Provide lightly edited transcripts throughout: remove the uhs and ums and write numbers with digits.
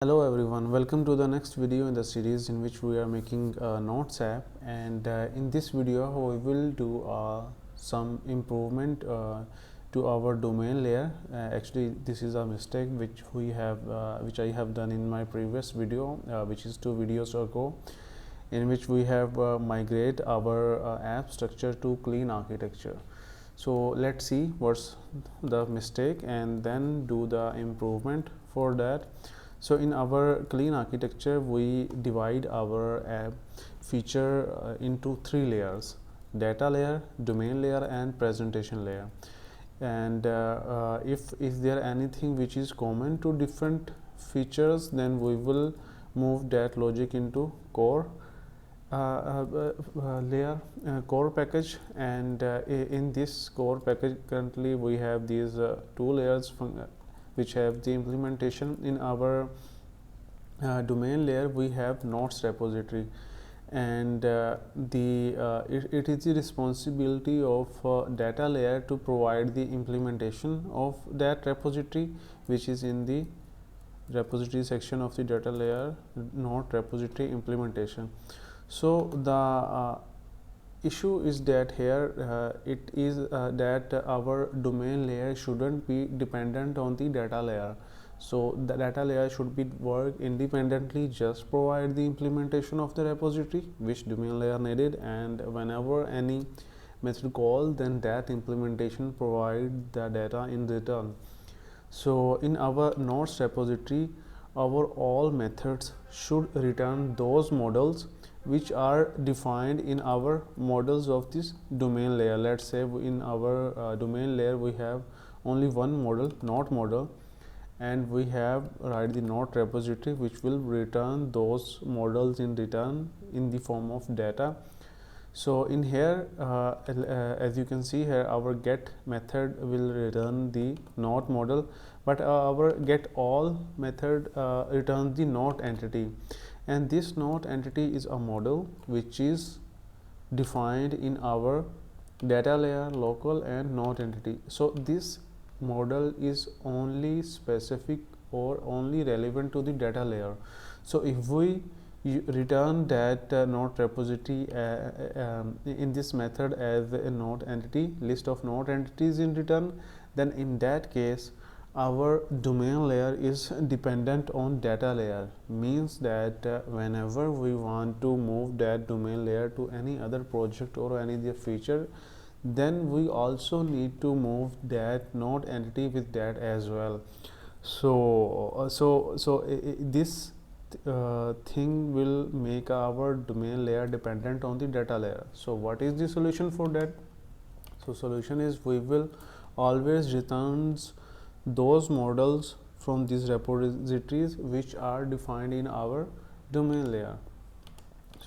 Hello everyone, welcome to the next video in the series in which we are making a Notes app, and in this video we will do some improvement to our domain layer. Actually this is a mistake which I have done in my previous video, which is 2 videos ago, in which we have migrate our app structure to clean architecture. So let's see what's the mistake and then do the improvement for that. So in our clean architecture, we divide our app feature into 3 layers: data layer, domain layer, and presentation layer. And if is there anything which is common to different features, then we will move that logic into core layer, core package. And in this core package currently we have these 2 layers which have the implementation. In our domain layer we have nodes repository, and it is the responsibility of data layer to provide the implementation of that repository, which is in the repository section of the data layer node repository implementation. So the issue is that here it is that our domain layer shouldn't be dependent on the data layer. So the data layer should be work independently, just provide the implementation of the repository which domain layer needed, and whenever any method call, then that implementation provide the data in return. So in our nodes repository, our all methods should return those models which are defined in our models of this domain layer. Let's say in our domain layer we have only one model, node model, and we have write the node repository which will return those models in return in the form of data. So in here as you can see here, our get method will return the node model, but our get all method returns the node entity, and this node entity is a model which is defined in our data layer, local, and node entity. So this model is only specific or only relevant to the data layer. So if we return that node repository in this method as a node entity, list of node entities in return, then in that case our domain layer is dependent on data layer. Means that whenever we want to move that domain layer to any other project or any other feature, then we also need to move that node entity with that as well. So this thing will make our domain layer dependent on the data layer. So what is the solution for that? So solution is we will always returns those models from these repositories which are defined in our domain layer.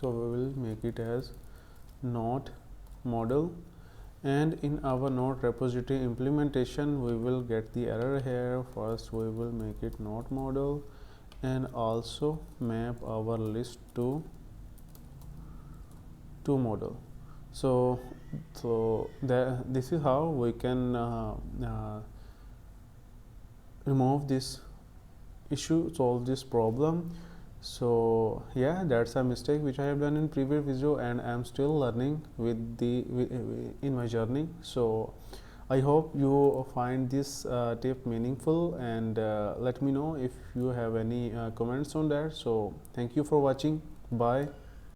So we will make it as node model, and in our node repository implementation we will get the error here. First we will make it node model and also map our list to model. So this is how we can remove this issue, solve this problem. So yeah, that's a mistake which I have done in previous video, and I am still learning with the in my journey. So I hope you find this tip meaningful, and let me know if you have any comments on that. So thank you for watching. Bye.